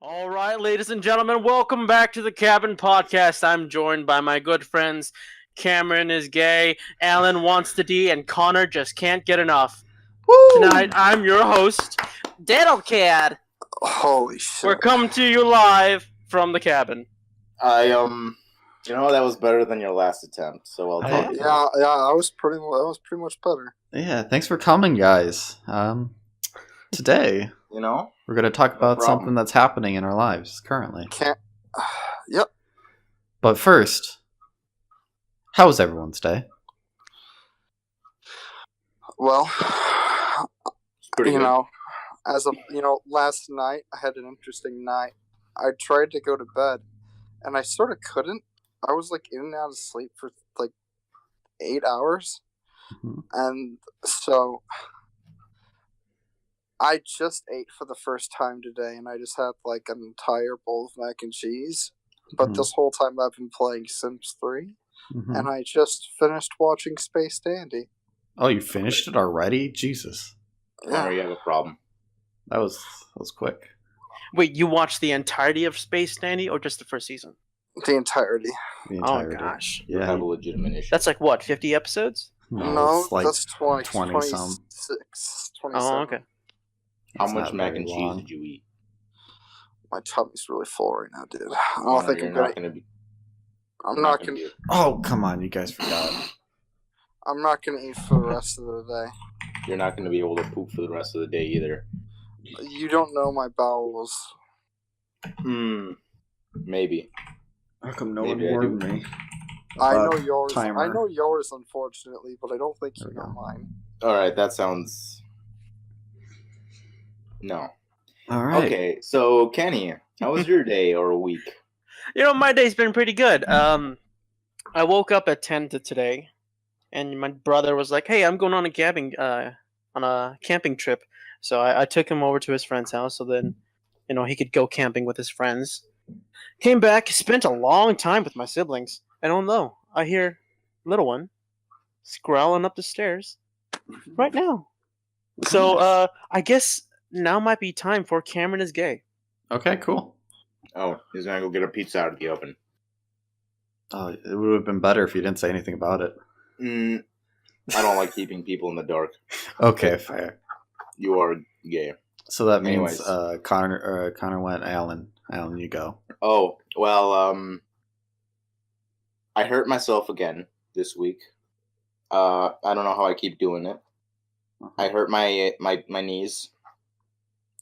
All right, ladies and gentlemen, welcome back to the Cabin Podcast. I'm joined by my good friends Cameron is gay, Alan wants to D, and Connor just can't get enough. Woo! Tonight, I'm your host, Daddlecad. Holy shit. We're coming to you live from the cabin. That was better than your last attempt, so well done. Yeah, that was pretty much better. Yeah, thanks for coming, guys. Today, we're going to talk about something that's happening in our lives currently. Yep. But first, how was everyone's day? Well, Pretty good. last night I had an interesting night. I tried to go to bed, and I sort of couldn't. I was in and out of sleep for 8 hours, and so I just ate for the first time today, and I just had an entire bowl of mac and cheese. But this whole time I've been playing Sims 3, and I just finished watching Space Dandy. Oh, you finished it already? Jesus. Connor, you have a problem. That was quick. Wait, you watched the entirety of Space Dandy or just the first season? The entirety. Oh, gosh. You have a legitimate issue. That's 50 episodes? No, it's that's 20 some. 26, 27. Oh, okay. How It's much not mac very and cheese long. did you eat? My tummy's really full right now, dude. I don't think I'm not gonna. be. I'm not gonna. Oh, come on, you guys forgot. I'm not gonna eat for the rest of the day. You're not going to be able to poop for the rest of the day either. You don't know my bowels. Maybe. How come no Maybe one I warned do. me? I about know yours. timer? I know yours, unfortunately, but I don't think you There we know go. mine. All right, that sounds. No. All right. Okay, so Kenny, how was your day or week? My day's been pretty good. I woke up at 10 to today, and my brother was like, "Hey, I'm going on a camping trip." So I took him over to his friend's house, so then, he could go camping with his friends. Came back, spent a long time with my siblings. I don't know. I hear little one scrawling up the stairs right now. So I guess now might be time for Cameron is gay. Okay, cool. Oh, he's going to go get a pizza out of the oven. Oh, it would have been better if you didn't say anything about it. I don't like keeping people in the dark. Okay, fair. You are gay. So that means Anyways. Connor went Alan. Alan, you go. Oh, well, I hurt myself again this week. I don't know how I keep doing it. I hurt my knees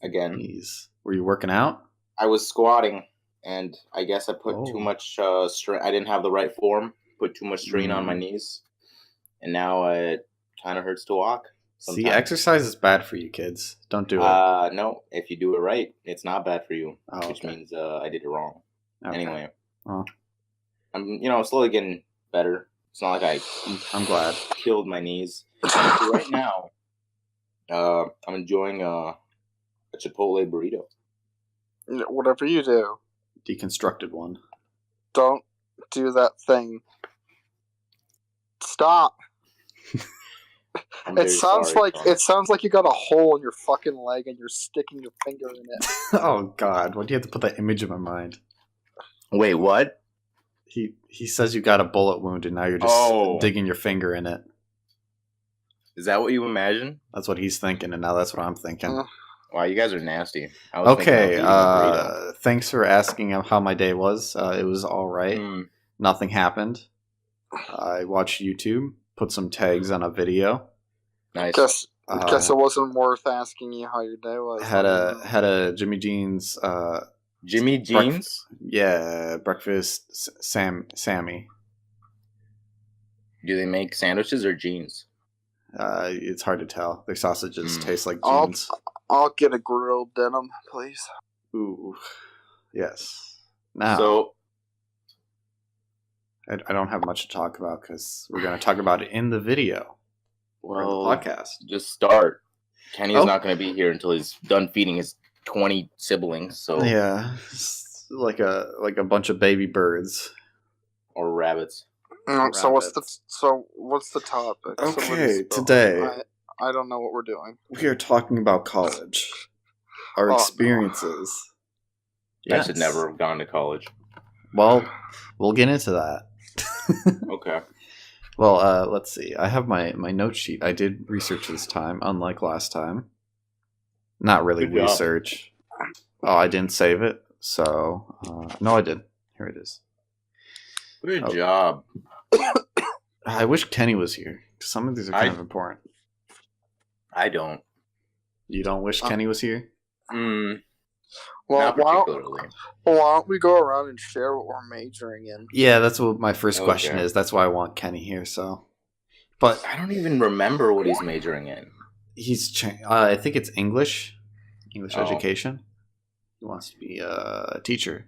again. Jeez. Were you working out? I was squatting, and I guess I put too much strain. I didn't have the right form. Put too much strain on my knees, and now it kind of hurts to walk. See, sometimes. exercise is bad for you kids. Don't do it. No, if you do it right, it's not bad for you, which okay. means I did it wrong. Okay. Anyway, Well. I'm slowly getting better. It's not like I'm glad. killed my knees. So right now, I'm enjoying a Chipotle burrito. Whatever you do, Deconstructed one. don't do that thing. Stop. I'm very It sounds sorry, Tom. sounds like you got a hole in your fucking leg and you're sticking your finger in it. Oh God! Why do you have to put that image in my mind? Wait, what? He says you got a bullet wound and now you're just digging your finger in it. Is that what you imagine? That's what he's thinking, and now that's what I'm thinking. Wow, you guys are nasty. I was thinking Okay. of eating a burrito. Thanks for asking how my day was. It was all right. Nothing happened. I watched YouTube. Put some tags on a video. Nice. Guess it wasn't worth asking you how your day was. Had a Jimmy Jean's. Jimmy Jeans? Breakfast Sammy. Do they make sandwiches or jeans? It's hard to tell. Their sausages taste like I'll- jeans. I'll get a grilled denim, please. Ooh, yes. Now, So, I don't have much to talk about because we're going to talk about it in the video or in the podcast. just start. Kenny's Oh. not going to be here until he's done feeding his 20 siblings, so Yeah, it's like a bunch of baby birds. or rabbits. So what's the topic? Okay, Somebody spell it. today I don't know what we're doing. we are talking about college, our Oh, no. experiences. I should never have gone to college. Well, we'll get into that. Okay. Well, let's see. I have my note sheet. I did research this time, unlike last time. Not really Good job. research. Oh, I didn't save it. So, no, I did. Here it is. Good Oh. job. I wish Kenny was here. Some of these are kind of important. I don't. You don't wish Kenny was here? Mm, Well, not particularly. why don't we go around and share what we're majoring in? Yeah, that's what my first question Okay. is. That's why I want Kenny here. So, but I don't even remember what he's majoring in. he's. I think it's English Oh. education. He wants to be a teacher.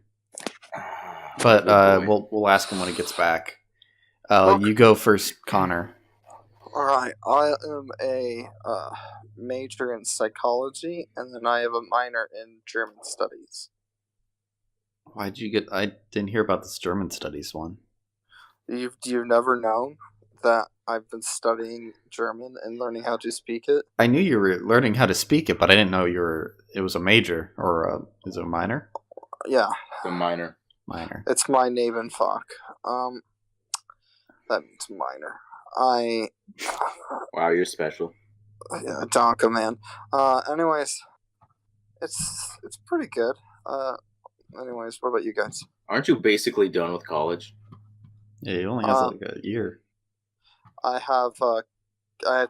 Ah, But good boy. we'll ask him when he gets back. Okay. You go first, Connor. All right, I am a major in psychology, and then I have a minor in German studies. Why'd you get? I didn't hear about this German studies one. You've never known that I've been studying German and learning how to speak it? I knew you were learning how to speak it, but I didn't know it was a major or is it a minor? Yeah, The minor. Minor. it's my Nebenfach. That means minor. Wow, you're special. Yeah, Donka, man. Anyways, it's pretty good. Anyways, what about you guys? Aren't you basically done with college? Yeah, he only has like a year. I have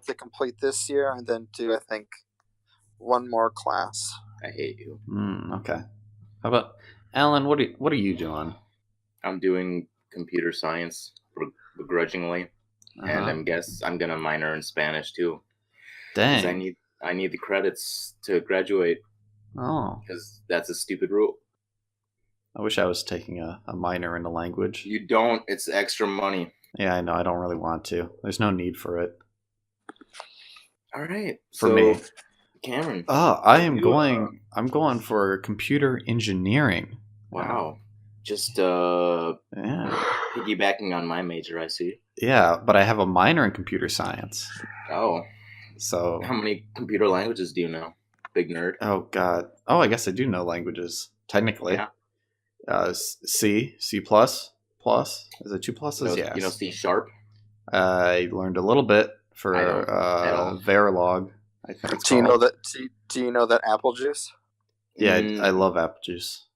to complete this year and then do, I think, one more class. I hate you. Okay. How about Alan? What are you doing? I'm doing computer science begrudgingly, and Uh-huh. I'm gonna minor in Spanish too. 'Cause Dang. I need the credits to graduate Oh, because that's a stupid rule. I wish I was taking a minor in a language. You don't. It's extra money. Yeah, I know. I don't really want to. There's no need for it. All right. For so, me. Cameron. Oh, I am You, going. I'm going for computer engineering. Wow. Just Yeah. piggybacking on my major, I see. Yeah, but I have a minor in computer science. Oh, So, how many computer languages do you know? Big nerd. oh god. Oh, I guess I do know languages technically. Yeah. C plus. Is it 2 pluses? You know, Yes. you know C sharp. I learned a little bit for I don't at all. Verilog. I think it's Do you know called. that? Do you know that apple juice? Yeah, Mm, I love apple juice.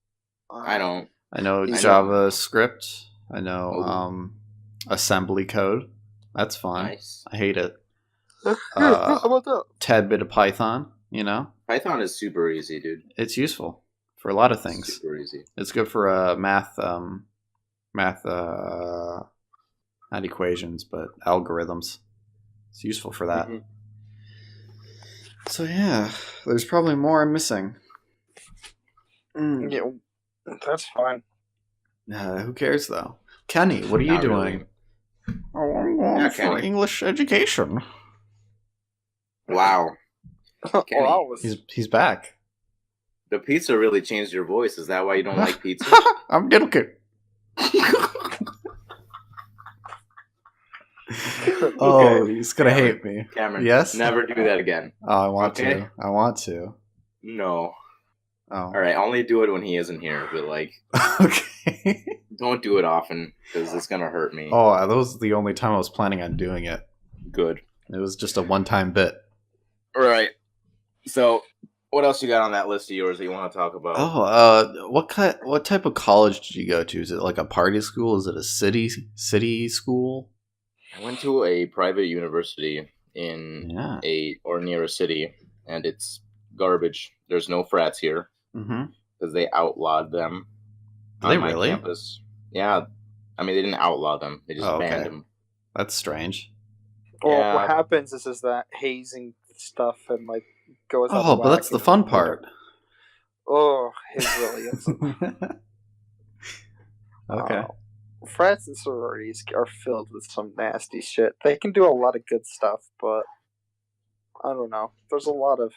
I don't. I know I know. JavaScript. I know Oh. assembly code. That's fun. Nice. I hate it. How about that? Tad bit of Python. You know, Python is super easy, dude. it's useful for a lot of things. Super easy. It's good for math, not equations, but algorithms. It's useful for that. Mhm. So yeah, there's probably more I'm missing. Yeah, that's fine. Who cares though? Kenny, what are you Not doing? really. Oh, I'm going Yeah, for Kenny. English education. Wow. Kenny. Well, I was. He's back. The pizza really changed your voice. Is that why you don't like pizza? I'm joking. Oh, he's gonna hate me. Cameron. Yes? Never do that again. Oh, I want Okay. to. I want to. No. Oh. All right. Only do it when he isn't here. But like, Okay. don't do it often because it's gonna hurt me. Oh, that was the only time I was planning on doing it. Good. It was just a one-time bit. All right. So, what else you got on that list of yours that you want to talk about? Oh, what type of college did you go to? Is it like a party school? Is it a city school? I went to a private university in Yeah. near a city, and it's garbage. There's no frats here Mm-hmm. because they outlawed them. Did they on my really? Campus. Yeah. I mean, they didn't outlaw them. They just Oh, okay. banned them. That's strange. Well, Yeah. what happens is that hazing stuff and like goes. out Oh, of but that's whack the and- fun part. Oh, it really is. Okay. Frats and sororities are filled with some nasty shit. They can do a lot of good stuff, but I don't know. There's a lot of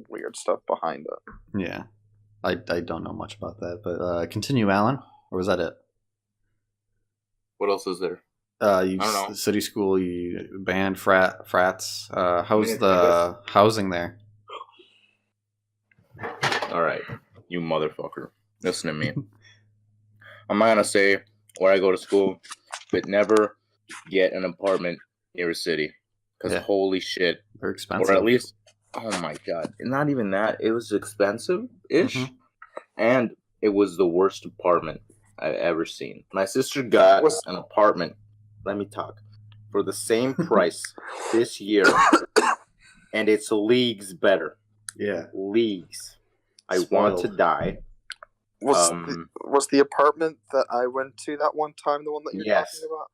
weird stuff behind it. Yeah. I don't know much about that, but continue, Alan. Or was that it? What else is there? You I don't know. city school, you banned frats. How's mean, the housing there? All right. You motherfucker. Listen to me. I'm not gonna say where I go to school, but never get an apartment near a city. Because holy shit. They're expensive. Or at least, oh my god. Not even that. It was expensive-ish. Mhm. And it was the worst apartment I've ever seen. My sister got an apartment, let me talk, for the same price this year. And it's leagues better. Yeah. Leagues. I want to die. Was the apartment that I went to that one time the one that you're talking about?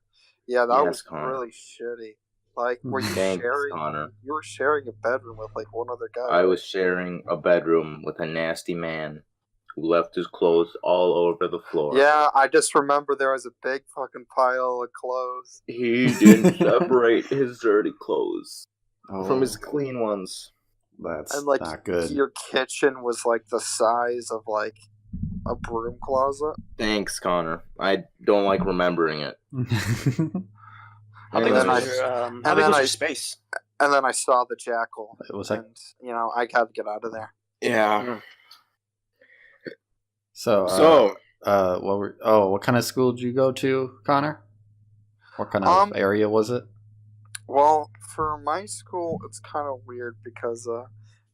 Yeah, that was Connor. really shitty. Like, were you Thanks, sharing? Connor. You were sharing a bedroom with like one other guy. I was sharing a bedroom with a nasty man who left his clothes all over the floor. Yeah, I just remember there was a big fucking pile of clothes. He didn't separate his dirty clothes from his Oh, clean ones. that's And like not good. your kitchen was like the size of like a broom closet. Thanks, Connor. I don't like remembering it. How big then was I- your space? And then I saw the jackal, It was like and I had to get out of there. Yeah. so. What kind of school did you go to, Connor? What kind of area was it? Well, for my school, it's kind of weird because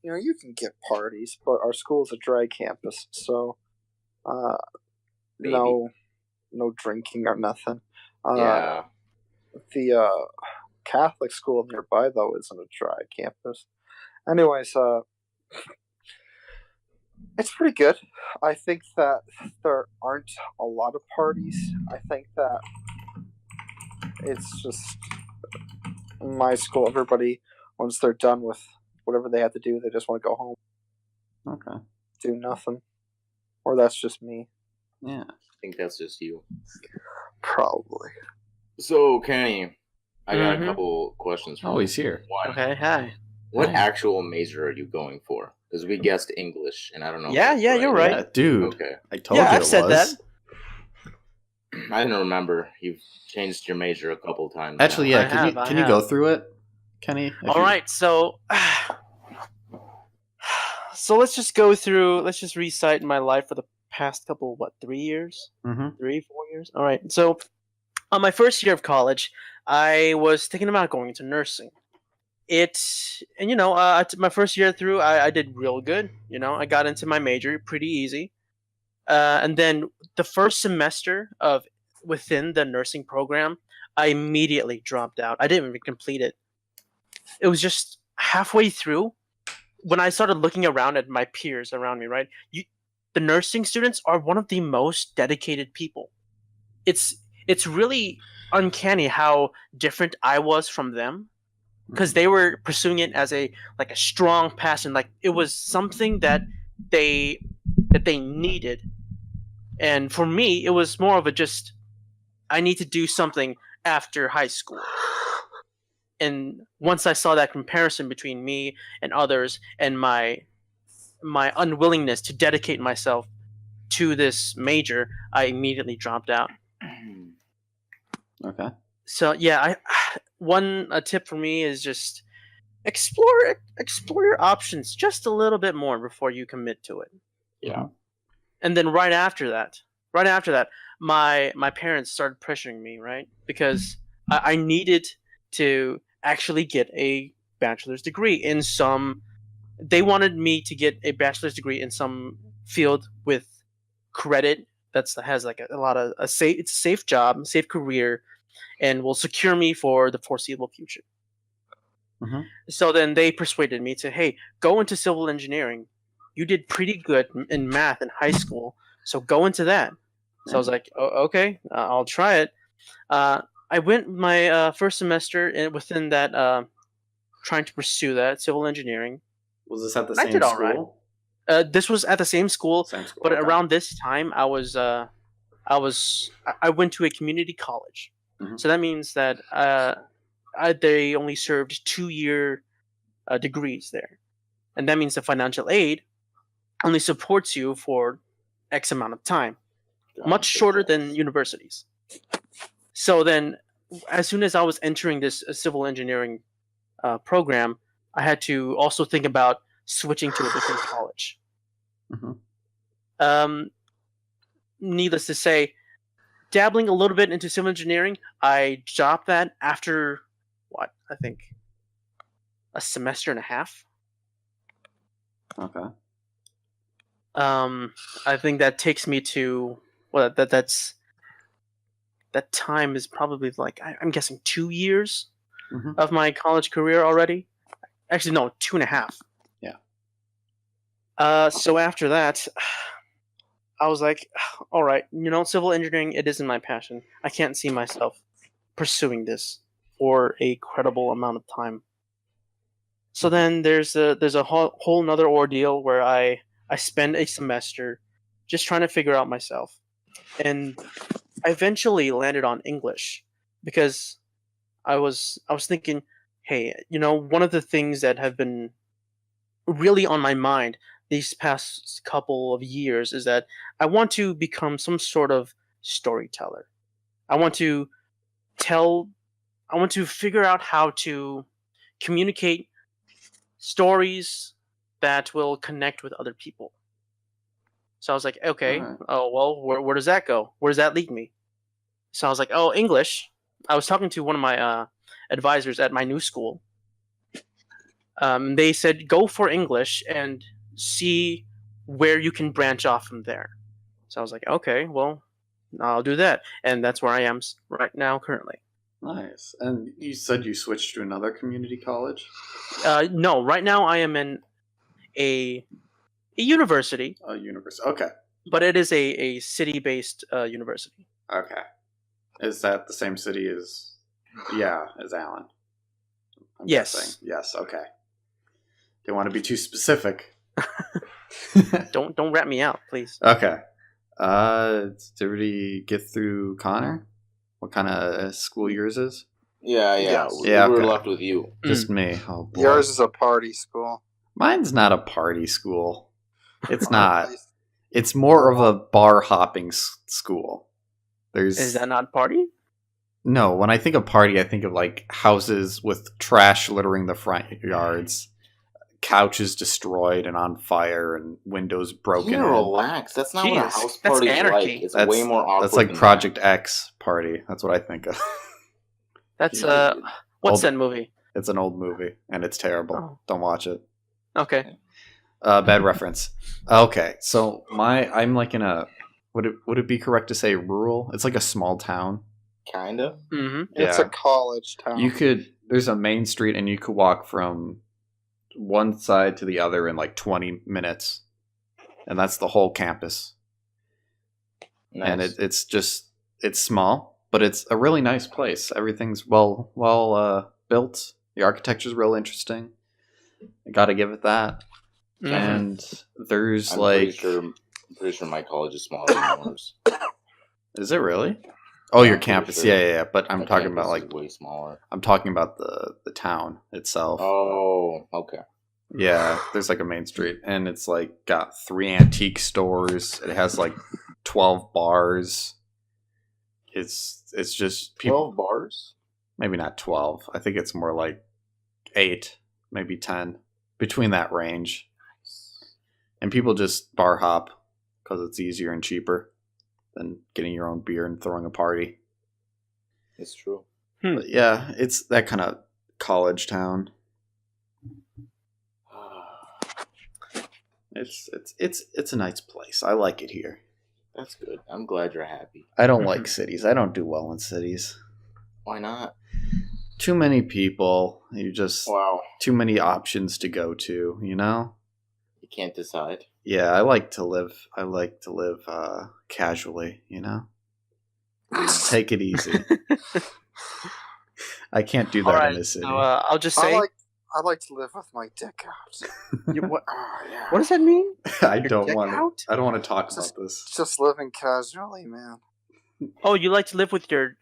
you can get parties, but our school is a dry campus, so no drinking or nothing. Yeah. The Catholic school nearby, though, isn't a dry campus. Anyways, it's pretty good. I think that there aren't a lot of parties. I think that it's just my school. Everybody, once they're done with whatever they have to do, they just want to go home, Okay. do nothing. Or that's just me. Yeah. I think that's just you. Probably. So, Kenny, I got Mhm. a couple questions for Oh, you. he's here. One, Okay, hi. what Hi. actual major are you going for? Because we guessed English, and I don't know. if Yeah, that's you're right. Yeah, dude. Okay. I told Yeah, you I've it said was. I didn't remember. You've changed your major a couple times. Actually, now. yeah. I Can you go have. through it, Kenny? All right, so let's just go through. Let's just recite my life for the past couple, 3 years, Mm-hmm. 3-4 years. All right, so on my first year of college, I was thinking about going into nursing. My first year through, I did real good. I got into my major pretty easy. And then the first semester within the nursing program, I immediately dropped out. I didn't even complete it. It was just halfway through when I started looking around at my peers around me. Right, the nursing students are one of the most dedicated people. It's really uncanny how different I was from them, because they were pursuing it as a strong passion, like it was something that they needed. And for me, it was more of a just, I need to do something after high school. And once I saw that comparison between me and others, and my unwillingness to dedicate myself to this major, I immediately dropped out. Okay. So yeah, a tip for me is just explore your options just a little bit more before you commit to it. Yeah. And then right after that, my parents started pressuring me, right? Because I needed to actually get a bachelor's degree in some. They wanted me to get a bachelor's degree in some field with credit that has like a lot of it's a safe job, safe career, and will secure me for the foreseeable future. Mhm. So then they persuaded me to, hey, go into civil engineering. You did pretty good in math in high school, so go into that. So I was like, okay, I'll try it. I went my first semester within that, trying to pursue that civil engineering. Was this at the I same did all school? right. This was at the same school, Same school. but okay. around this time, I went to a community college. Mhm. So that means that they only served 2-year degrees there, and that means the financial aid only supports you for X amount of time, much shorter than universities. So then, as soon as I was entering this civil engineering program, I had to also think about switching to a different college. Mhm. Needless to say, dabbling a little bit into civil engineering, I dropped that after what I think a semester and a half. Okay. I think that takes me to that time is probably like I'm guessing 2 years Mhm. of my college career already. Actually, no, 2.5. Yeah. So after that, I was like, all right, civil engineering, it isn't my passion. I can't see myself pursuing this for a credible amount of time. So then there's a whole nother ordeal where I spend a semester just trying to figure out myself, and I eventually landed on English because I was thinking, hey, one of the things that have been really on my mind these past couple of years is that I want to become some sort of storyteller. I want to tell I want to figure out how to communicate stories that will connect with other people. So I was like, okay, Alright. oh well, where does that go? Where does that lead me? So I was like, oh, English. I was talking to one of my advisors at my new school. They said go for English and see where you can branch off from there. So I was like, okay, well, I'll do that, and that's where I am right now currently. Nice. And you said you switched to another community college? No, right now I am in a university, A university. Okay. but it is a city-based university. Okay. Is that the same city as Alan? I'm Yes. guessing. Yes, okay. Don't want to be too specific. Don't rat me out, please. Okay. Did we get through Connor? What kind of school yours is? Yeah. Yes. We Yeah, were okay. left with you. Just me. Oh boy. Yours is a party school. Mine's not a party school. It's not. It's more of a bar hopping school. Is that not party? No, when I think of party, I think of like houses with trash littering the front yards, couches destroyed and on fire, and windows broken. Yeah, in. relax. That's not what a Jeez, house that's party is anarchy. like. It's way more awkward. That's like than Project X party. That's what I think of. That's Yeah. what's Old- that movie? It's an old movie and it's terrible. Oh. Don't watch it. Okay. Bad reference. Okay, so I'm like in a would it be correct to say rural? It's like a small town. Kinda. Mm-hmm. It's Yeah. a college town. There's a main street and you could walk from one side to the other in like 20 minutes. And that's the whole campus. Nice. And it's small, but it's a really nice place. Everything's well built. The architecture's real interesting. I got to give it that. Mhm. And there's I'm like pretty sure my college is smaller than yours. is it really? Oh, Yeah, your I'm pretty campus. sure. Yeah. But I'm My talking campus about is like way smaller. I'm talking about the town itself. Oh, okay. Yeah, there's like a main street, and it's like got 3 antique stores. It has like 12 bars. It's just people. 12 bars? Maybe not 12. I think it's more like 8, maybe 10, between that range. And people just bar hop because it's easier and cheaper than getting your own beer and throwing a party. It's true. But yeah, it's that kind of college town. It's a nice place. I like it here. That's good. I'm glad you're happy. I don't like cities. I don't do well in cities. Why not? Too many people. Wow. Too many options to go to, you know? You can't decide. Yeah, I like to live casually, you know? Take it easy. I can't do that All right, in a city. so I'll just say, I like to live with my dick out. what, Oh, yeah. what does that mean? I Your don't dick want to. out? I don't want to talk Just- about this. Just living casually, man. Oh, you like to live with your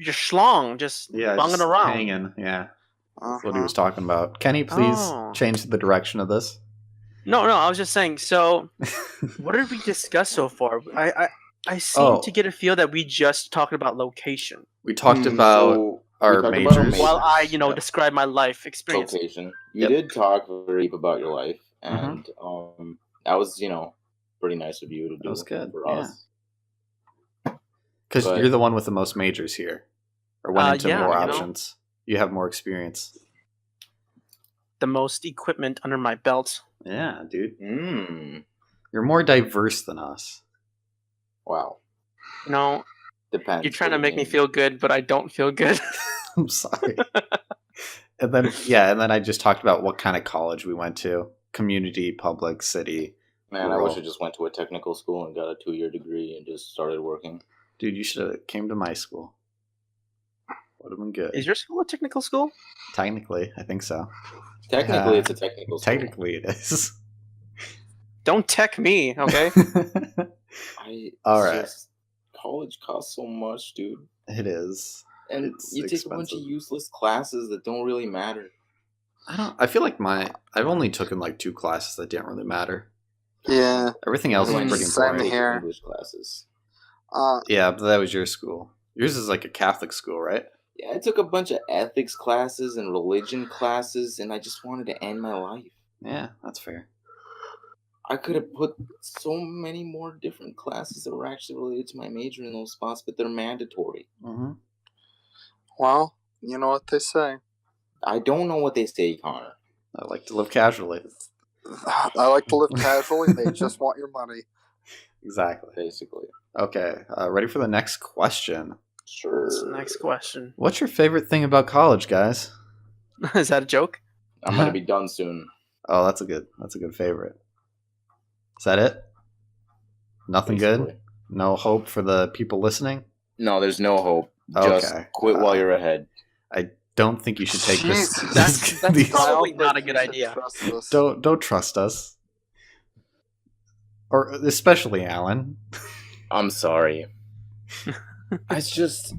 schlong, just Yeah, bunging just around. hanging. Yeah, that's what he Uh-huh. was talking about. Kenny, please Oh. change the direction of this. No, I was just saying. So, what did we discuss so far? I seem Oh. to get a feel that we just talked about location, We talked about So, our we talked about majors. majors. while I, Yep. describe my life experience. Location. You Yep. did talk very deep about your life, Mhm. and that was, pretty nice of you to do That was good. for Yeah. us. Because But- you're the one with the most majors here, or went into yeah, more you know. options. You have more experience. The most equipment under my belt. Yeah, dude. Mm. You're more diverse than us. Wow. You know, Depends. you're trying what to you make me mean. feel good, but I don't feel good. I'm sorry. And then I just talked about what kind of college we went to: community, public, city. Man, I wish rural. I just went to a technical school and got a 2-year degree and just started working. Dude, you should have came to my school. Would have been good. Is your school a technical school? Technically, I think so. Technically, Yeah. it's a technical school. Technically, it is. Don't tech me, okay? All right. College costs so much, dude. It is. And It's you take a bunch of expensive. useless classes that don't really matter. I feel like I've only taken like 2 classes that didn't really matter. Yeah. Everything else is Mm, pretty same important. here. English classes. Yeah, but that was your school. Yours is like a Catholic school, right? Yeah, I took a bunch of ethics classes and religion classes, and I just wanted to end my life. Yeah, that's fair. I could have put so many more different classes that were actually related to my major in those spots, but they're mandatory. Mm-hmm. Well, you know what they say. I don't know what they say, Connor. I like to live casually. I like to live casually. They just want your money. Exactly. Basically. Okay, ready for the next question. Sure. What's the next question? What's your favorite thing about college, guys? Is that a joke? I'm gonna be done soon. Oh, that's a good favorite. Is that it? Nothing good? Basically. No hope for the people listening? No, there's no hope. Just Okay. quit while you're ahead. I don't think you should take this. Jesus. That's these- probably I don't not think a good you should idea. trust this. don't trust us. Or especially Alan. I'm sorry. It's just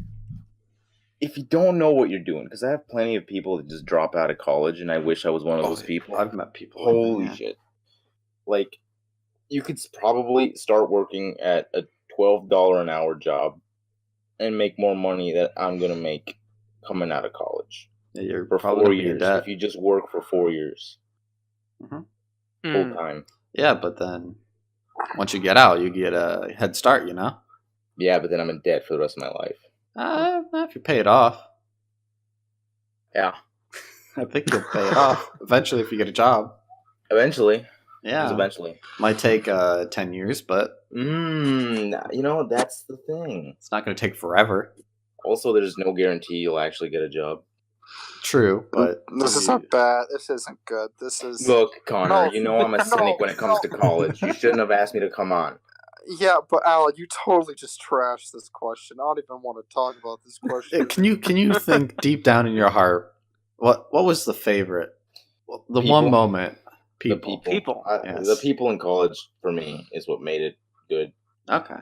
if you don't know what you're doing, because I have plenty of people that just drop out of college, and I wish I was one of those people. I've met people. like that, Holy yeah. shit! Like, you could probably start working at a $12 an hour job and make more money that I'm gonna make coming out of college Yeah, you're for probably 4 gonna be in years. debt. If you just work for 4 years full Hmm. time, Yeah, but then once you get out, you get a head start, you know? yeah, but then I'm in debt for the rest of my life. If you pay it off. Yeah, I think you'll pay it off eventually if you get a job. eventually. Yeah. Eventually. Might take 10 years, but You know, that's the thing. it's not going to take forever. Also, there's no guarantee you'll actually get a job. True, but This isn't bad. This isn't good. This is. Look, Connor, No, you know I'm a no, cynic when it comes to no. college. You shouldn't have asked me to come on. Yeah, but Alan, you totally just trashed this question. I don't even want to talk about this question. can you think deep down in your heart what was the favorite? Well, the one People. moment The people. People. Yes. The people in college, for me, is what made it good. Okay.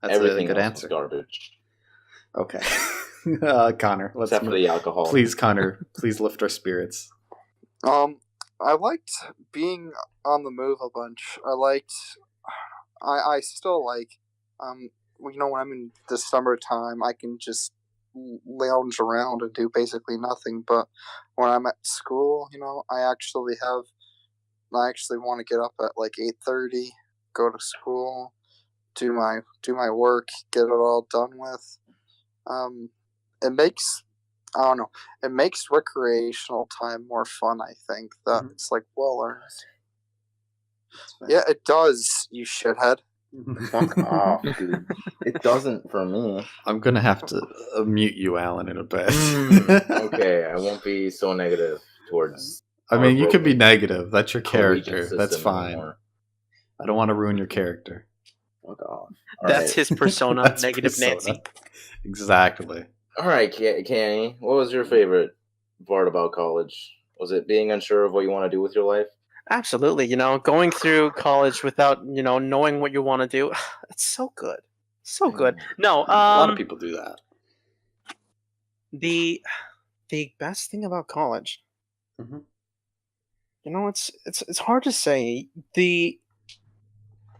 That's Everything a good else was answer. garbage. Okay. Connor, let's Except for the alcohol. please Connor, please lift our spirits. I liked being on the move a bunch. I still like, you know, when I'm in the summertime, I can just lounge around and do basically nothing. But when I'm at school, you know, I actually want to get up at like 8:30, go to school, do my work, get it all done with. It makes recreational time more fun. I think that it's like well earned. Yeah, it does. You shithead. Fuck off, dude. It doesn't for me. I'm gonna have to mute you, Alan, in a bit. Okay, I won't be so negative towards. I mean, you our can be broken negative. That's your collegiate character. That's system fine. anymore. I don't want to ruin your character. Fuck off. That's his persona, That's Negative persona. Nancy. Exactly. All right, Canny. What was your favorite part about college? Was it being unsure of what you want to do with your life? Absolutely. You know, going through college without, you know, knowing what you want to do, it's so good. So good. No, A lot of people do that. the best thing about college, Mhm. you know, it's hard to say.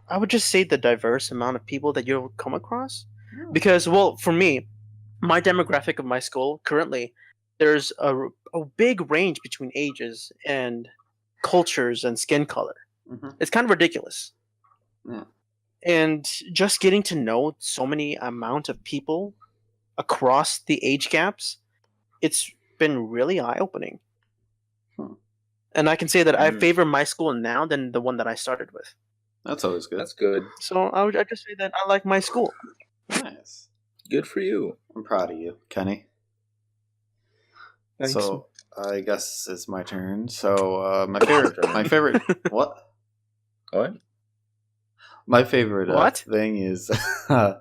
I would just say the diverse amount of people that you'll come across, because, well, for me, my demographic of my school currently, there's a big range between ages and cultures and skin color. Mhm. It's kind of ridiculous. Yeah. And just getting to know so many amount of people across the age gaps, it's been really eye-opening. And I can say that I favor my school now than the one that I started with. That's always good. That's good. So I just say that I like my school. Nice. Good for you. I'm proud of you, Kenny. Thanks. So I guess it's my turn. So my favorite what? What? My favorite What? thing is, I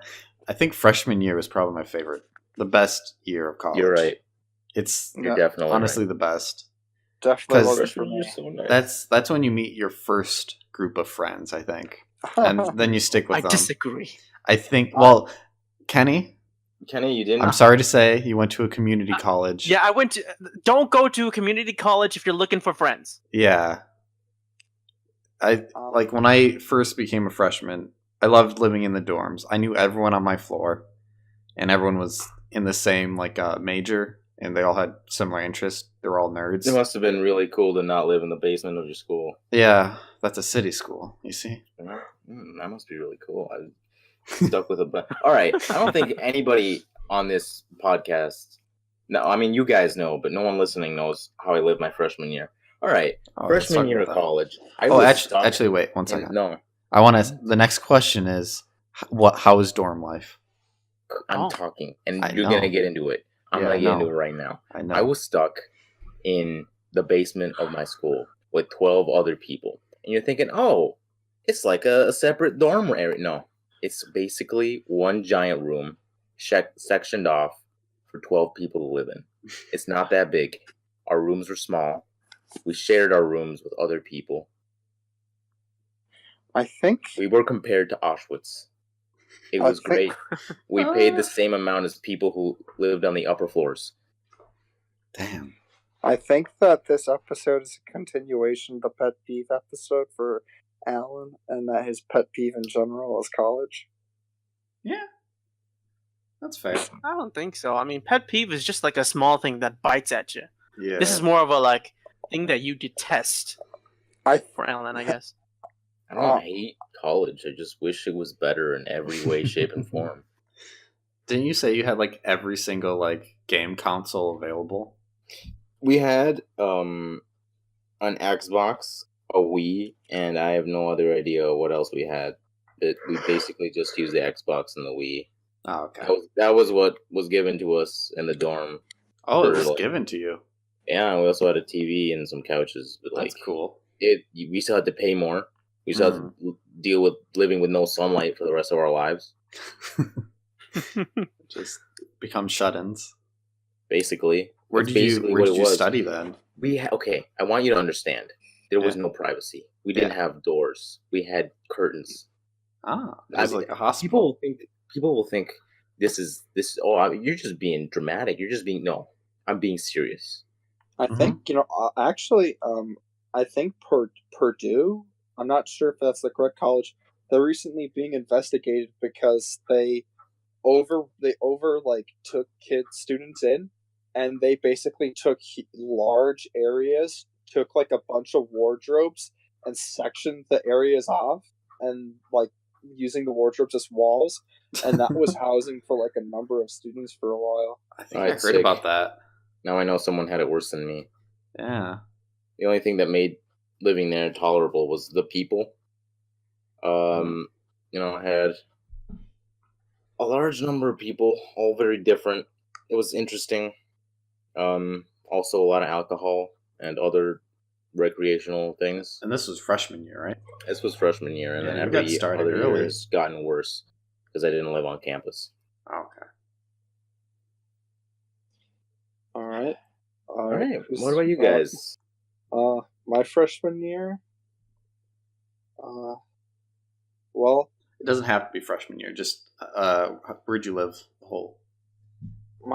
think freshman year was probably my favorite, the best year of college. You're right. It's You're definitely honestly right. the best. Definitely 'Cause wasn't for Freshman me. year's so nice. That's when you meet your first group of friends, I think, and then you stick with I them. disagree. I think. Well, Kenny, Kenny, you didn't. I'm sorry to say you went to a community college. Yeah, I went to. Don't go to a community college if you're looking for friends. Yeah. Like when I first became a freshman, I loved living in the dorms. I knew everyone on my floor, and everyone was in the same major, and they all had similar interests. They were all nerds. It must have been really cool to not live in the basement of your school. Yeah, that's a city school. You see. That must be really cool. I stuck with a. All right, I don't think anybody on this podcast. No, I mean you guys know, but no one listening knows how I lived my freshman year. All right, let's freshman talk year of about that. college. Actually, wait one second. No, I want to. The next question is, how is dorm life? I'm talking, and I you're know. gonna get into it. I'm Yeah, gonna I get into know. it right now. I know. I was stuck in the basement of my school with 12 other people, and you're thinking, oh, it's like a separate dorm area. No, it's basically one giant room, sectioned off for 12 people to live in. It's not that big. Our rooms were small. We shared our rooms with other people. I think We were compared to Auschwitz. It was great. We paid the same amount as people who lived on the upper floors. Damn. I think that this episode is a continuation of the pet peeve episode for Alan, and that his pet peeve in general is college. Yeah, that's fair. I don't think so. I mean, pet peeve is just like a small thing that bites at you. Yeah. This is more of a thing that you detest. For Alan, I guess. I don't hate college. I just wish it was better in every way, shape, and form. Didn't you say you had every single game console available? We had an Xbox, a Wii, and I have no other idea what else we had. But we basically just used the Xbox and the Wii. Oh, okay. That was what was given to us in the dorm. Oh, it was given to you. Yeah, we also had a TV and some couches. But that's cool. We still had to pay more. We still had to deal with living with no sunlight for the rest of our lives. Just become shut-ins. Basically. Where did you study then? Okay, I want you to understand. There was no privacy. We didn't have doors. We had curtains. Ah, it was like a hospital. People will think this is. Oh, you're just being dramatic. You're just being. No, I'm being serious. I think actually, I think Purdue. I'm not sure if that's the correct college. They're recently being investigated because they took students in, and they basically took large areas, took a bunch of wardrobes and sectioned the areas off, and using the wardrobes as walls, and that was housing for a number of students for a while. I think I heard about that. Now I know someone had it worse than me. Yeah. The only thing that made living there tolerable was the people. I had a large number of people, all very different. It was interesting. Also a lot of alcohol and other recreational things. And this was freshman year, right? This was freshman year, and then every other year has gotten worse because I didn't live on campus. Okay. All right. What about you guys? My freshman year. Well, it doesn't have to be freshman year. Just where'd you live? The whole. For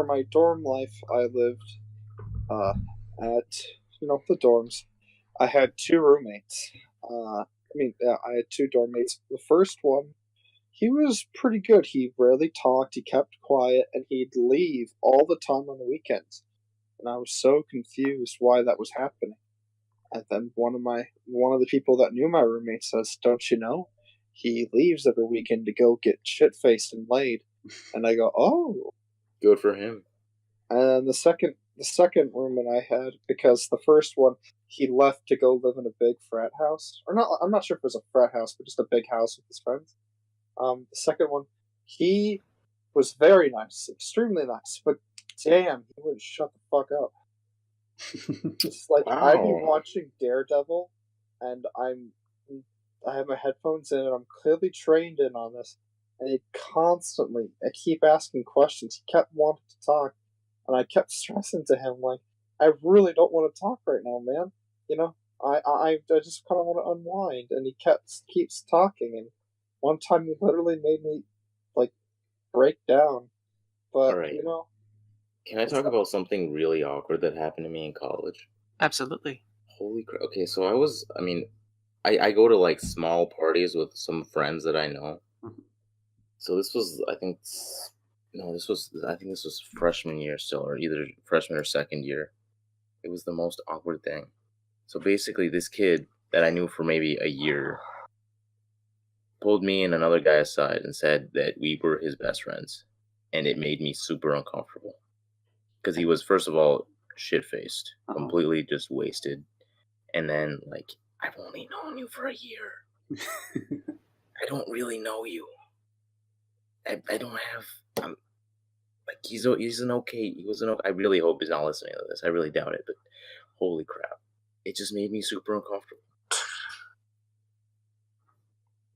my dorm life, I lived at the dorms. I had two roommates. I had two dorm mates. The first one, he was pretty good. He rarely talked. He kept quiet, and he'd leave all the time on the weekends. And I was so confused why that was happening. And then one of the people that knew my roommate says, "Don't you know? He leaves every weekend to go get shit faced and laid." And I go, "Oh." Good for him. And then the second roommate I had, because the first one he left to go live in a big frat house, or not. I'm not sure if it was a frat house, but just a big house with his friends. The second one, he was very nice, extremely nice, but damn, he wouldn't shut the fuck up. It's like I'd be Wow. watching Daredevil, and I have my headphones in, and I'm clearly trained in on this, and I keep asking questions. He kept wanting to talk, and I kept stressing to him like, I really don't want to talk right now, man. You know, I just kind of want to unwind, and he keeps talking, and one time he literally made me like break down. But All right. you know, Can I talk about something really awkward that happened to me in college? Absolutely. Holy crap. Okay, so I go to like small parties with some friends that I know. Mhm. So this was, I think, I think this was freshman year still, or either freshman or second year. It was the most awkward thing. So basically, this kid that I knew for maybe a year pulled me and another guy aside and said that we were his best friends. And it made me super uncomfortable. Because he was, first of all, shit faced, Uh-huh. completely just wasted. And then, like, I've only known you for a year. I don't really know you. I don't have. Like he was an okay. I really hope he's not listening to this. I really doubt it. But holy crap, it just made me super uncomfortable.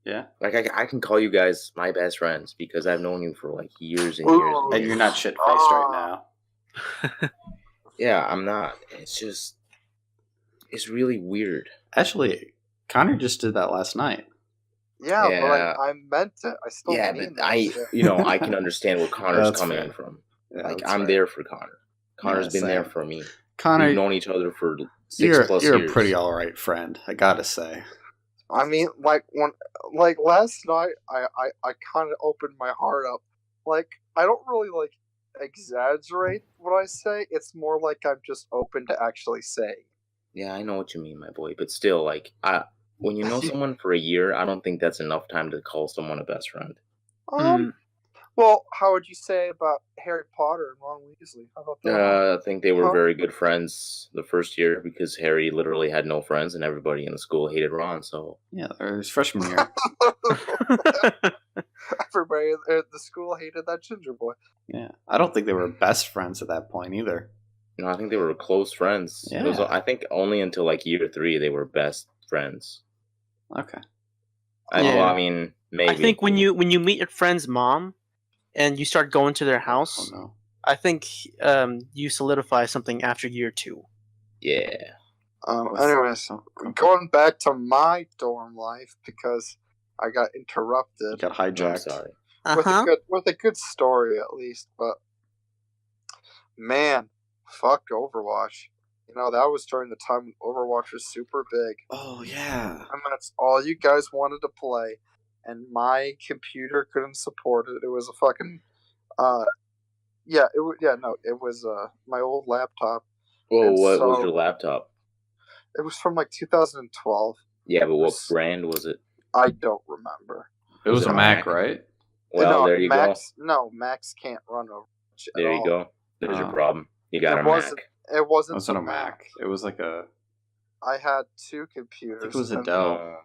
Yeah. Like I can call you guys my best friends because I've known you for like years and years. Ooh. And you're not shit faced right now. Yeah, I'm not. It's really weird. Actually, Connor just did that last night. yeah, Yeah. but I meant it. I still Yeah, mean but that shit. I can understand where Connor's That's coming fair. from. Yeah, Like that's I'm fair. there for Connor. Connor's Yeah, been there same. for me. Connor, We've known each other for 6+ you're years. a pretty all right friend, I gotta say. I mean, like last night, I kind of opened my heart up. Like I don't really like exaggerate what I say. It's more like I'm just open to actually saying. Yeah, I know what you mean, my boy. But still, like, when you know someone for a year, I don't think that's enough time to call someone a best friend. Well, how would you say about Harry Potter and Ron Weasley? How about that? I think they were Huh? very good friends the first year because Harry literally had no friends and everybody in the school hated Ron. So Yeah, it was freshman year. Everybody at the school hated that ginger boy. Yeah, I don't think they were best friends at that point either. no, I think they were close friends. It was, Yeah. I think only until like year 3 they were best friends. Okay. Well, Yeah. I mean, maybe. I think when you meet your friend's mom and you start going to their Oh house, no. I think you solidify something after year 2. Yeah. Anyways, going back to my dorm life because I got You interrupted got I'm hijacked. sorry. with a good story at least. But man, fuck Overwatch. You know, that was during the time when Overwatch was super big. Oh yeah. I mean, that's all you guys wanted to play, and my computer couldn't support it. It was a fucking, it was my old laptop. Whoa, And what was so- your laptop? It was from like 2012. Yeah, but what was- brand was it? I don't remember. It was Was a it a Mac, Mac? right? Well, No, there you Max, go. No, Max can't run Overwatch at There you all. go. There's your Oh. problem. You got It a wasn't- Mac. It It wasn't, wasn't the a Mac. It was like a. I had 2 I computers. think it was a and- Dell.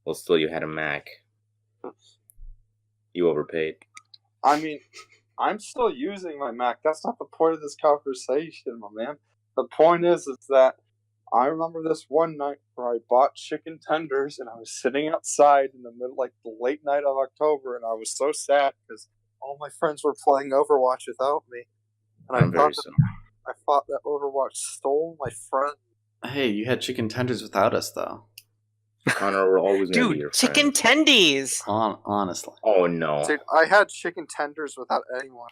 Well, still, you had a Mac. You overpaid. I mean, I'm still using my Mac. That's not the point of this conversation, my man. The point is that I remember this one night where I bought chicken tenders and I was sitting outside in the middle, like the late night of October, and I was so sad because all my friends were playing Overwatch without me. And I'm very sorry. I thought that Overwatch stole my friend. Hey, you had chicken tenders without us though. Connor, we're always going to be your Dude, chicken friend. tendies. Honestly. Oh, no. Dude, I had chicken tenders without anyone.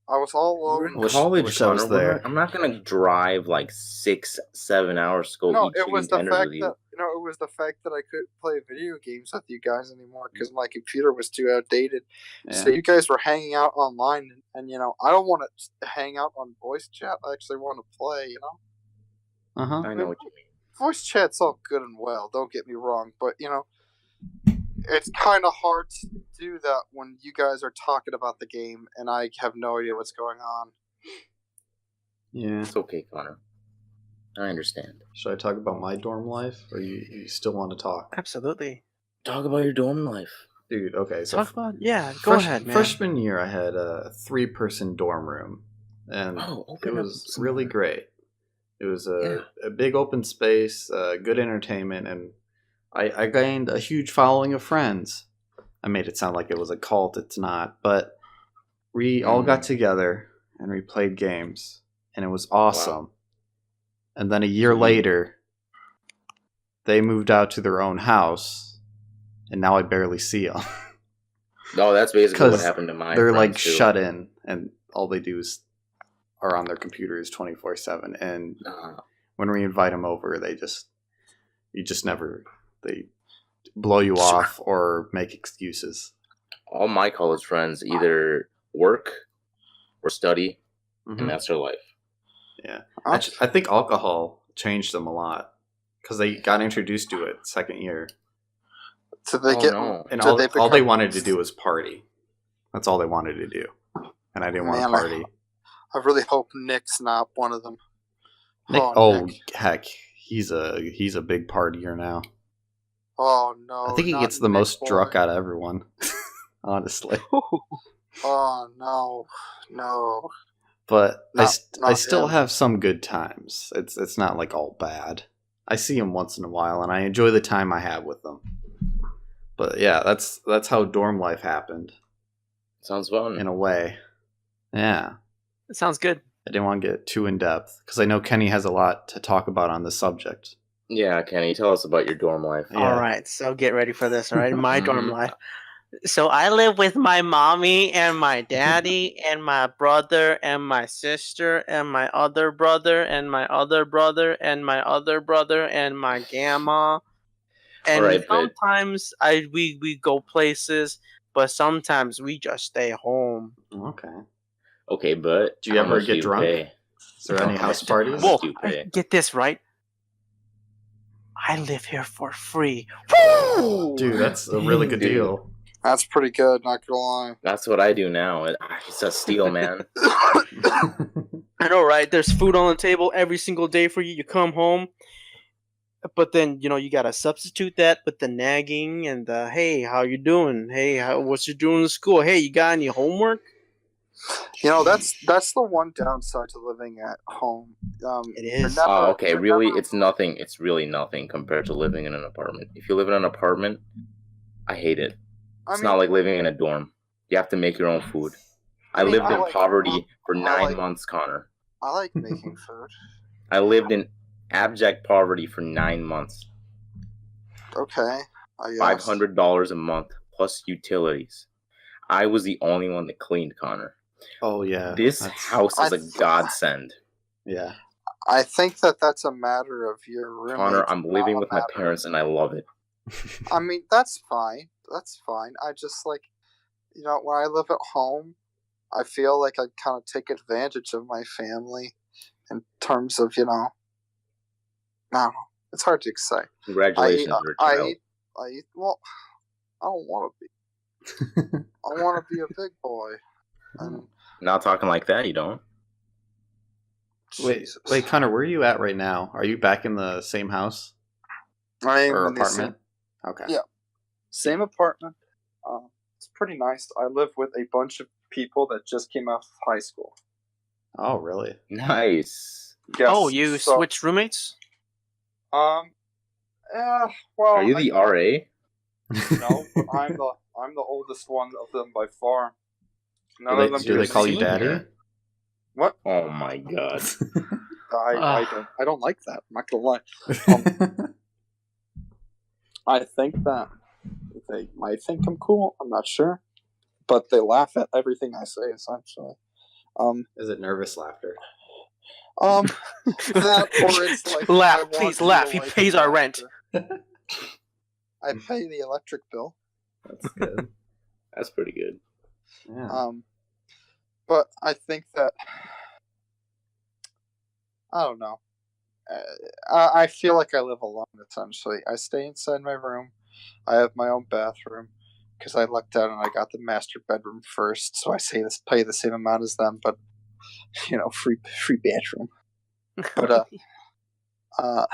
I was all We're alone. in Wish- college, wish I was Connor. there. I'm not going to drive like 6-7 hours to go No, eat it was chicken the tenders fact with you. that it was the fact that I couldn't play video games with you guys anymore because my computer was too outdated. Yeah. So you guys were hanging out online, and I don't want to hang out on voice chat. I actually want to play. Uh-huh. I know what you mean. Voice chat's all good and well, don't get me wrong, but it's kind of hard to do that when you guys are talking about the game and I have no idea what's going on. Yeah. It's okay, Connor. I understand. Should I talk about my dorm life, or you still want to talk? Absolutely. Talk about your dorm life. Dude, okay, so Talk about go ahead, man. Freshman year, I had a 3-person dorm room, and it was really great. It was a big open space, good entertainment, and I gained a huge following of friends. I made it sound like it was a cult. It's not, but we all got together and we played games, and it was awesome. Wow. And then a year later, they moved out to their own house, and now I barely see them. No, that's basically what happened to my They're like too. shut in, and all they do is are on their computers 24/7. And when we invite them over, they blow you off or make excuses. All my college friends either work or study, and that's their life. Yeah, I think alcohol changed them a lot because they got introduced to it second year. So they and all they wanted to do was party. That's all they wanted to do, and I didn't want to party. I really hope Nick's not one of them. Nick. Heck, he's a big partier now. Oh no! I think he gets the most drunk out of everyone. Honestly. Oh no. But I still have some good times. It's not like all bad. I see him once in a while, and I enjoy the time I have with them. But yeah, that's how dorm life happened. Sounds fun. In a way. Yeah. It sounds good. I didn't want to get too in depth because I know Kenny has a lot to talk about on this subject. Yeah, Kenny, tell us about your dorm life. Yeah. All right, so get ready for this. All right, my dorm life. So I live with my mommy and my daddy and my brother and my sister and my other brother and my other brother and my other brother and my grandma. And sometimes we go places, but sometimes we just stay home. Okay, but do you ever get drunk? Is there any house parties? Well, get this right. I live here for free. Woo! Dude, that's a really good deal. That's pretty good, not gonna lie. That's what I do now. It's a steal, man. I know, right? There's food on the table every single day for you. You come home, but then, you gotta substitute that with the nagging and the, hey, how you doing? Hey, what you doing in school? Hey, you got any homework? That's the one downside to living at home. It is. Okay, really, it's nothing. It's really nothing compared to living in an apartment. If you live in an apartment, I hate it. It's not like living in a dorm. You have to make your own food. I lived in poverty for 9 months, Connor. I like making food. I lived in abject poverty for 9 months. Okay. $500 a month plus utilities. I was the only one that cleaned, Connor. Oh, yeah. This house is a godsend. Yeah. I think that's a matter of your roommate. Connor, I'm living with my parents and I love it. I mean, that's fine. That's fine. I just when I live at home, I feel like I kind of take advantage of my family in terms of, I don't know. It's hard to say. Congratulations, I don't want to be. I want to be a big boy. Not talking like that, you don't. Wait, Connor, where are you at right now? Are you back in the same house? Or apartment? Okay. Yeah. Same apartment. It's pretty nice. I live with a bunch of people that just came out of high school. Oh, really? Nice. Yes, oh, you switched roommates? Well. Are you the RA? No, but I'm the oldest one of them by far. Do they call you daddy? What? Oh my god. I don't like that. I'm not gonna lie. I think that they might think I'm cool. I'm not sure, but they laugh at everything I say. Essentially, is it nervous laughter? That or it's like laugh, please laugh. He pays our rent. I pay the electric bill. That's good. That's pretty good. Yeah. But I think that I don't know. I feel like I live alone essentially. I stay inside my room. I have my own bathroom because I lucked out and I got the master bedroom first. So I pay the same amount as them, but free bathroom. But I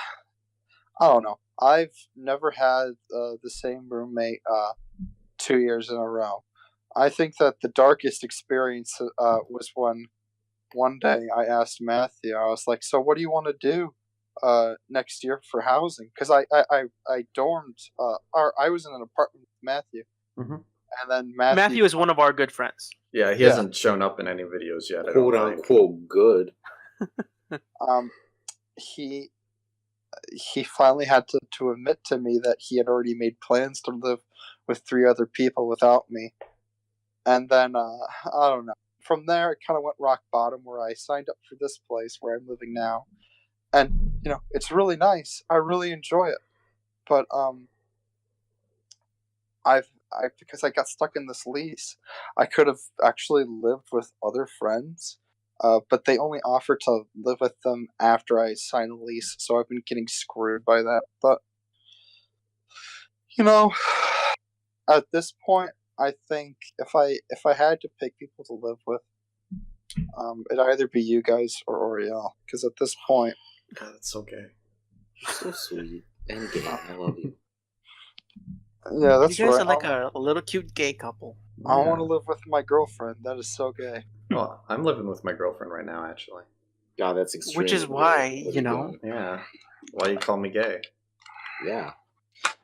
don't know. I've never had the same roommate 2 years in a row. I think that the darkest experience was when one day I asked Matthew. I was like, "So what do you want to do next year for housing?" Because I dormed, or I was in an apartment with Matthew, Mhm. and then Matthew is one of our good friends. Yeah, he hasn't shown up in any videos yet. I don't Quote think. unquote good. He finally had to admit to me that he had already made plans to live with 3 other people without me. And then, I don't know. From there, it kind of went rock bottom where I signed up for this place where I'm living now. And, it's really nice. I really enjoy it. But, because I got stuck in this lease, I could have actually lived with other friends. But they only offer to live with them after I sign the lease, so I've been getting screwed by that. But, at this point, I think if I had to pick people to live with, it'd either be you guys or Oriel. Because at this point, God, that's so gay. You're so sweet and gay. I love you. yeah, that's You guys right. are like a little cute gay couple. I want to live with my girlfriend. That is so gay. Well, I'm living with my girlfriend right now, actually. God, that's extreme. Which is why, Yeah. Why you call me gay? Yeah.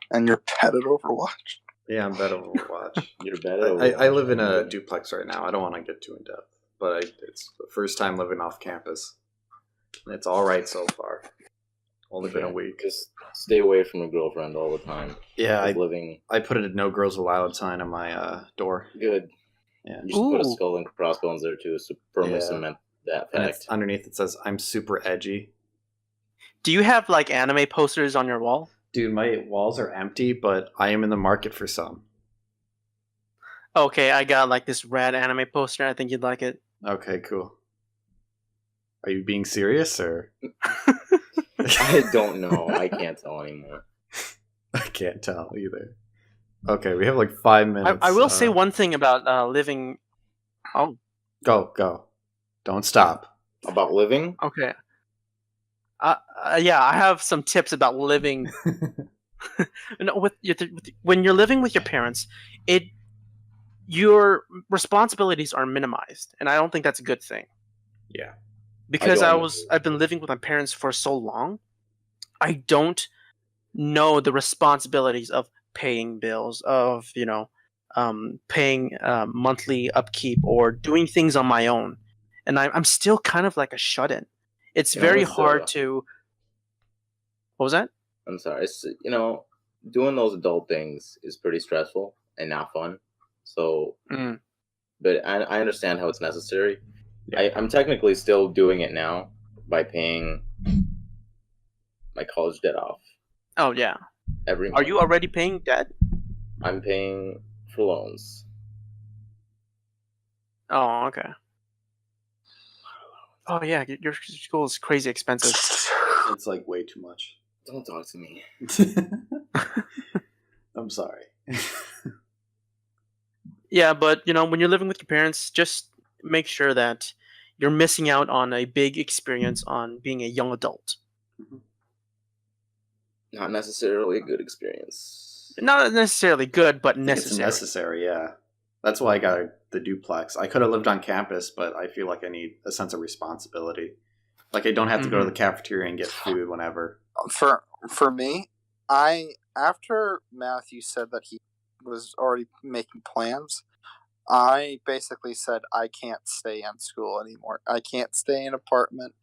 And you're pet at Overwatch. Yeah, I'm better Overwatch. You're better. I live in a duplex right now. I don't want to get too in depth, but it's the first time living off campus. And it's all right so far. Only been a week. Just stay away from your girlfriend all the time. Yeah, I put a no girls allowed sign on my door. Good. Yeah. You should put a Ooh. skull and crossbones there too, to firmly cement that And fact. it's underneath it says I'm super edgy. Do you have like anime posters on your wall? Dude, my walls are empty, but I am in the market for some. Okay, I got like this rad anime poster. I think you'd like it. Okay, cool. Are you being serious or? I don't know. I can't tell anymore. I can't tell either. Okay, we have like 5 minutes. I will say one thing about living. Oh, Go. Don't stop. About living? okay. Yeah, I have some tips about living. When you're living with your parents, your responsibilities are minimized, and I don't think that's a good thing. Yeah. Because I don't I've been living with my parents for so long, I don't know the responsibilities of paying bills, of paying monthly upkeep or doing things on my own, and I'm still kind of like a shut-in. It's very it's hard to. What was that? I'm sorry. It's, doing those adult things is pretty stressful and not fun. So, but I understand how it's necessary. Yeah. I'm technically still doing it now by paying my college debt off Oh yeah. every month. Are you already paying debt? I'm paying for loans. Oh okay. Oh yeah, your school is crazy expensive. It's like way too much. Don't talk to me. I'm sorry. Yeah, but when you're living with your parents, just make sure that you're missing out on a big experience on being a young adult. Not necessarily a good experience. Not necessarily good, but I think it's necessary. necessary, yeah. That's why I got the duplex. I could have lived on campus, but I feel like I need a sense of responsibility. Like I don't have to go to the cafeteria and get food whenever. For me, after Matthew said that he was already making plans, I basically said I can't stay in school anymore. I can't stay in an apartment.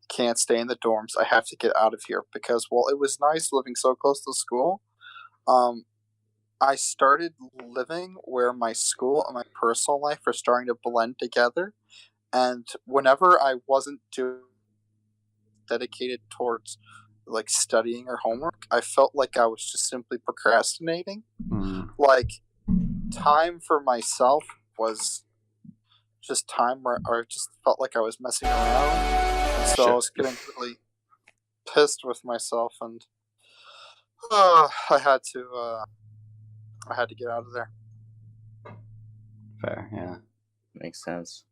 Can't stay in the dorms. I have to get out of here because while it was nice living so close to school, I started living where my school and my personal life are starting to blend together. And whenever I wasn't too dedicated towards like studying or homework, I felt like I was just simply procrastinating. Like time for myself was just time where I just felt like I was messing around, and so I was getting really pissed with myself, and I had to get out of there. Fair, yeah. Makes sense.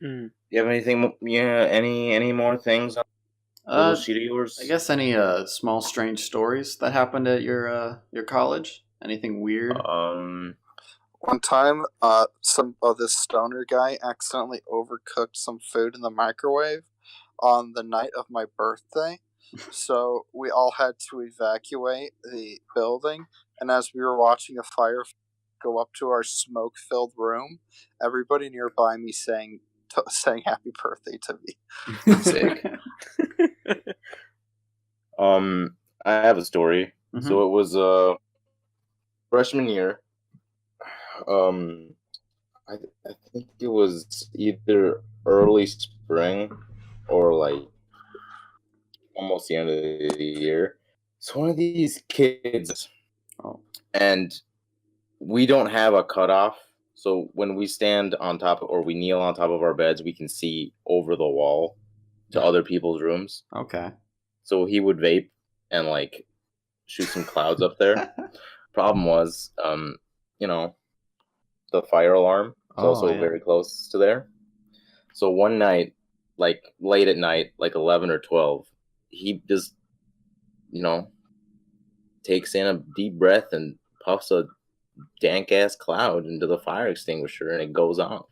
Mm. You have anything? Yeah, any more things on the little sheet of yours? I guess any small strange stories that happened at your college? Anything weird? One time, this stoner guy accidentally overcooked some food in the microwave on the night of my birthday. So we all had to evacuate the building, and as we were watching a fire go up to our smoke-filled room, everybody nearby me sang happy birthday to me. Sick. I have a story. Mhm. So it was freshman year. I think it was either early spring or like almost the end of the year. So one of these kids, and we don't have a cutoff. So when we stand on top or we kneel on top of our beds, we can see over the wall to other people's rooms. Okay. So he would vape and like shoot some clouds up there. Problem was, the fire alarm is also very close to there. So one night, like late at night, like 11 or 12, he just, takes in a deep breath and puffs a dank ass cloud into the fire extinguisher, and it goes off.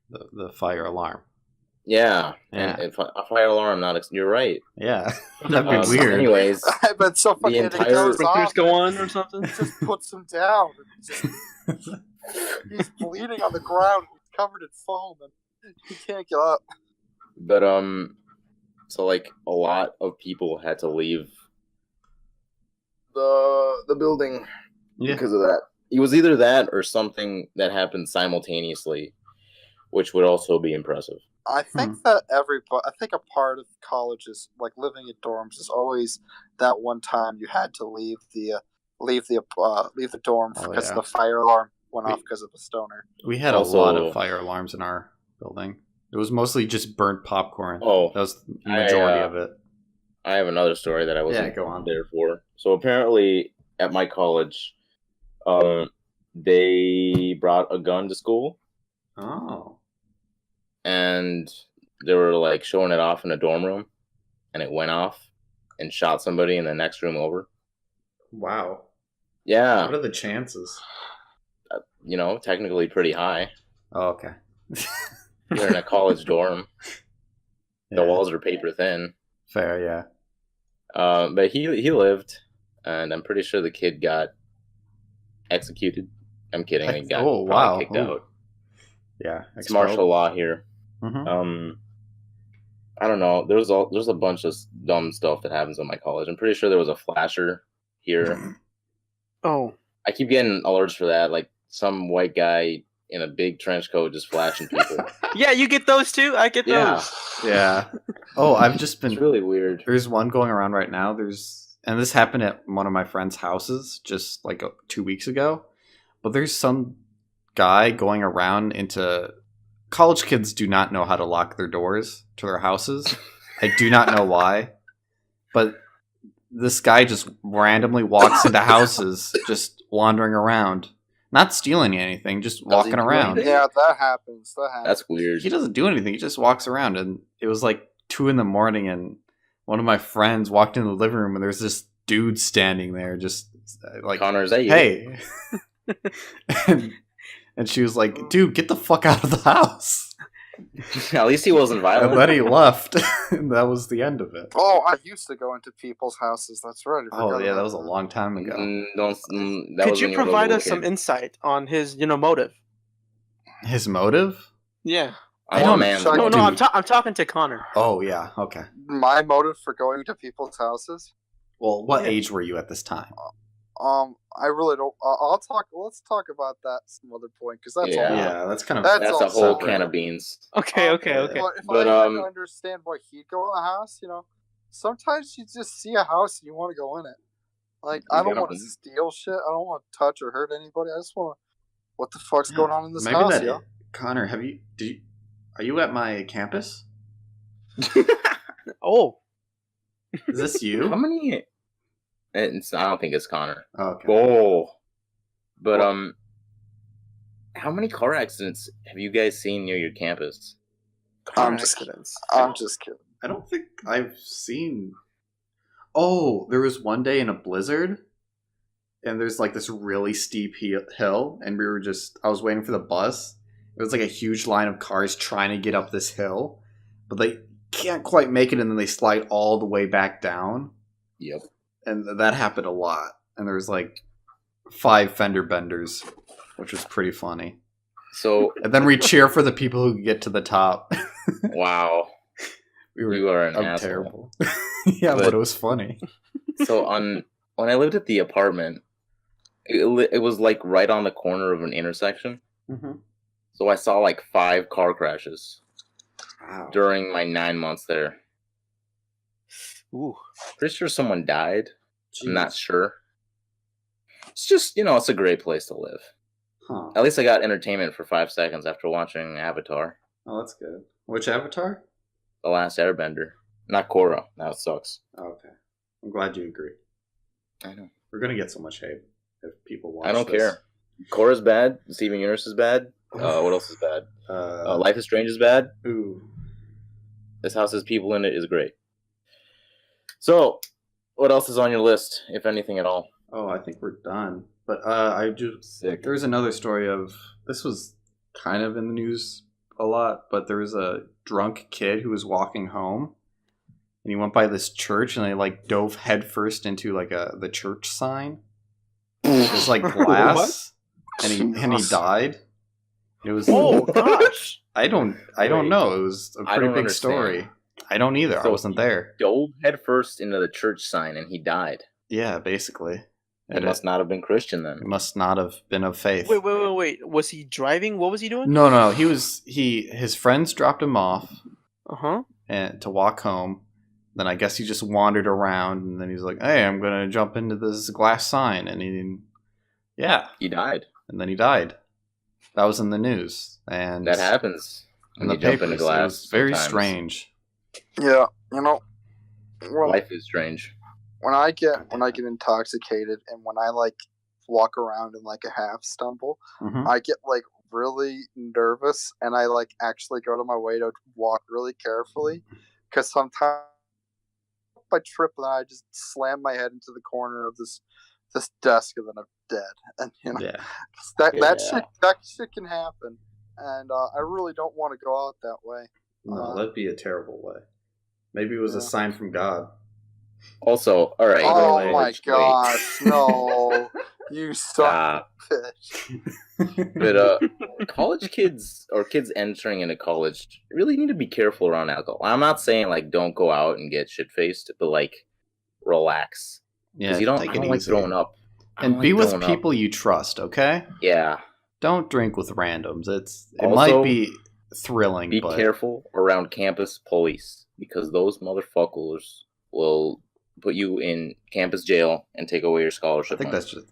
The fire alarm. Yeah, Yeah. and a fire alarm. You're right. Yeah, that'd be weird. Anyways, I bet so fucking it entire- goes Sprinklers off. go on or something. It just puts him down. He's bleeding on the ground. He's covered in foam, and he can't get up. But so like a lot of people had to leave the building because of that. It was either that or something that happened simultaneously, which would also be impressive. I think that I think a part of college is like living in dorms is always that one time you had to leave the dorm because the fire alarm went off because of a stoner. We had a lot of fire alarms in our building. It was mostly just burnt popcorn. Oh, that was the majority of it. I have another story that I wasn't go on. there for. So apparently at my college, they brought a gun to school. Oh. And they were like showing it off in a dorm room, and it went off and shot somebody in the next room over. Wow. Yeah. What are the chances? Technically pretty high. Oh, okay. You're in a college dorm. The walls are paper thin. Fair, yeah. But he lived, and I'm pretty sure the kid got executed. I'm kidding. He got probably kicked out. Yeah, it's martial law here. Mm-hmm. I don't know. There's a bunch of dumb stuff that happens at my college. I'm pretty sure there was a flasher here. Oh, I keep getting alerts for that. Like some white guy in a big trench coat just flashing people. Yeah, you get those too. I get those. Yeah. Oh, I've just been. It's really weird. There's one going around right now. And this happened at one of my friend's houses just like 2 weeks ago. But there's some guy going around into. College kids do not know how to lock their doors to their houses. I do not know why. But this guy just randomly walks into houses, just wandering around. Not stealing anything, just walking around. Yeah, that happens. That's weird. He doesn't do anything. He just walks around. And it was like 2 a.m. and one of my friends walked into the living room and there's this dude standing there just like, Connor, is that you? Hey. and she was like, dude, get the fuck out of the house. At least he wasn't violent. And then he left. And that was the end of it. Oh, I used to go into people's houses. That's right. Oh, yeah, that was a long time ago. Could you provide us some insight on his, motive? His motive? Yeah. I don't, man. No, I'm talking to Connor. Oh, yeah, okay. My motive for going to people's houses? Well, what age were you at this time? I really don't. Let's talk about that some other point because that's that's kind of that's a whole can of beans. Okay. But if I understand why he'd go in the house, sometimes you just see a house and you want to go in it. Like I don't want to steal shit. I don't want to touch or hurt anybody. I just want to. What the fuck's going on in this house? Connor, are you at my campus? Oh. Is this How you? many? I don't think it's Connor. Okay. Oh, but Well- how many car accidents have you guys seen near your campus? Car I'm just accidents. I'm just kidding. I don't think I've seen. Oh, there was one day in a blizzard, and there's like this really steep hill, and I was waiting for the bus. It was like a huge line of cars trying to get up this hill, but they can't quite make it, and then they slide all the way back down. Yep. And that happened a lot. And there was like 5 fender benders, which was pretty funny. So And then we cheer for the people who get to the top. wow, We were you are an I'm asshole. terrible. Yeah, but But- it was funny. So when I lived at the apartment, it was like right on the corner of an intersection. Mm-hmm. So I saw like 5 car crashes Wow. during my 9 months there. Ooh. Pretty sure someone died. I'm not sure. It's just, it's a great place to live. Huh. At least I got entertainment for 5 seconds after watching Avatar: Oh, that's good. Which Avatar? The Last Airbender. Not Korra. Now it sucks. Oh, okay. I'm glad you agree. I know. We're gonna get so much hate if people watch I don't this. care. Korra's bad. Steven Universe is bad. What else is bad? Life is Strange is bad. Ooh. This house has people in it is great. So, what else is on your list, if anything at all? Oh, I think we're done. But I just Sick. there's another story of this was kind of in the news a lot, but there was a drunk kid who was walking home, and he went by this church, and they like dove headfirst into like the church sign. It was like glass, and he died. It was Oh gosh. I don't Wait. know. It was a I pretty don't big understand. story. I don't either. I So wasn't he there. Dove headfirst into the church sign and he died. Yeah, basically. He must not have been Christian then. He must not have been of faith. Wait. Was he driving? What was he doing? No. His friends dropped him off Uh-huh. and to walk home. Then I guess he just wandered around, and then he's like, "Hey, I'm gonna jump into this glass sign," and He died. and then he died. That was in the news, and That happens in when the you jump papers. into glass. It was very sometimes. strange. Yeah, when, Life is strange. when I get intoxicated and when I like walk around in like a half stumble, Mhm. I get like really nervous and I like actually go to my way to walk really carefully because sometimes I trip and I just slam my head into the corner of this desk and then I'm dead. And Yeah, that Yeah. shit can happen. And I really don't want to go out that way. no, that'd be a terrible way. Maybe it was a Yeah. sign from God. Also, all right. Oh wait, my wait. gosh, no. You suck, Stop. bitch. But college kids or kids entering into college really need to be careful around alcohol. I'm not saying like don't go out and get shit faced, but like relax Yeah, because I take don't it like easy. throwing up. I And don't be like with throwing up. people you trust. Okay, Yeah, don't drink with randoms. It Also, might be thrilling, be but careful around campus police because those motherfuckers will put you in campus jail and take away your I scholarship. think money. that's just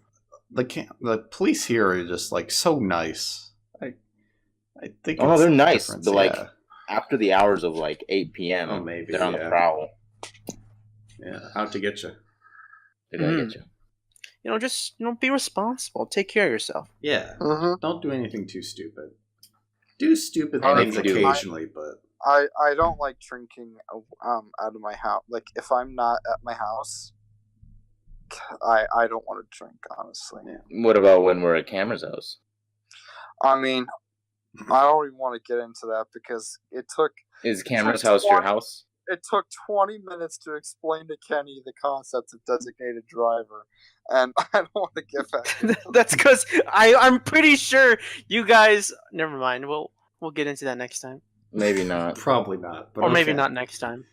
the police here are just like so nice. I think Oh, it's they're the nice, difference, but, like, yeah. after the hours of like 8 p.m. Oh, maybe, they're on the yeah. prowl. Yeah, out to get you. They're gonna Mhm. get you. Just be responsible. Take care of yourself. Yeah, hmm don't do anything too stupid. Do stupid Anything things to do. occasionally, but I don't like drinking out of my house. Like if I'm not at my house, I don't want to drink. Honestly, yeah. What about when we're at Cameron's house? I mean, I don't even want to get into that because it took Is Cameron's house your house? 20 minutes to explain to Kenny the concept of designated driver, and I don't want to get back. into That's because I'm pretty sure you guys. Never mind. We'll get into that next time, Maybe not. probably not. But or maybe okay. not next time.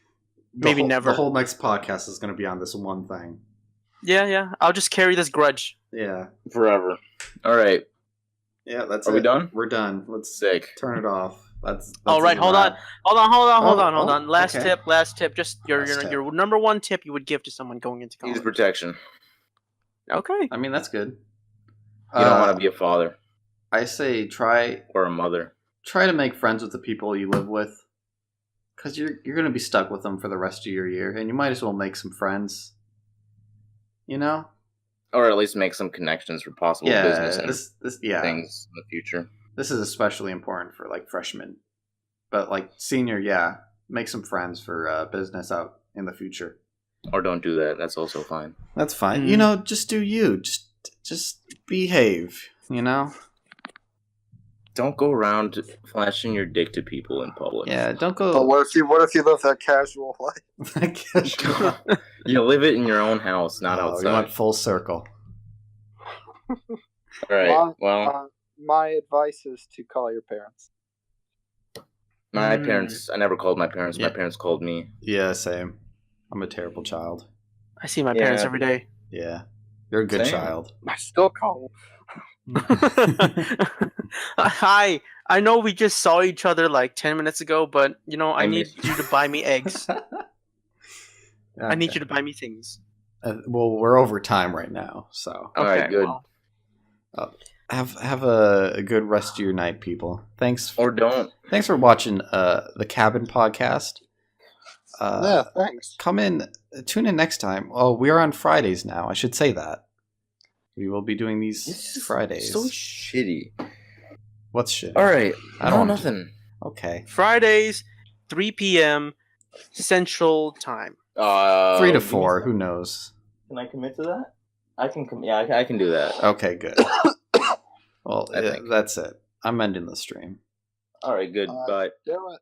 The maybe whole- never. The whole next podcast is going to be on this one thing. Yeah. I'll just carry this grudge. Yeah, Forever. All right. yeah. That's Are it. we done? We're done. Let's Sick. turn it off. That's All right, a hold wrap. on. Hold Oh, on. Last okay. tip. Just your Last tip. your number one tip you would give to someone going into Use college. protection. Okay. I mean, that's good. You don't want to be a father I say try or a mother. to make friends with the people you live with. Because you're going to be stuck with them for the rest of your year, and you might as well make some friends. You know? Or at least make some connections for possible business and things in the future. This is especially important for like freshmen. But like senior, make some friends for business out in the future. Or don't do that. That's also fine. That's fine. You know, just do you. Just behave, you know? Don't go around flashing your dick to people in public. Yeah, don't go. But what if you live that casual life? You live it in your own house, not outside. You want full circle. All right. My advice is to call your parents. My parents. I never called my parents. Yeah. My parents called me. Yeah, same. I'm a terrible child. I see my parents every day. Yeah, you're a good Same. child. I still call them. Hi, I know we just saw each other like 10 minutes ago, but you know, I need you to buy me eggs. I need you to buy me things. Well, we're over time right now, so. All right, good. Well, Have a good rest of your night, people. Thanks. Or don't. Thanks for watching the Cabin Podcast. Yeah, thanks. Tune in next time. Oh, we are on Fridays now. I should say that. We will be doing these Fridays. So shitty. What's shit? All right. I don't want nothing. Okay. Fridays, 3 p.m. Central Time. 3 to 4. Who knows? Can I commit to that? I can. Yeah, I can do that. Okay, good. Well, I think. that's it. I'm ending the stream. All right. Good. Bye. Do it.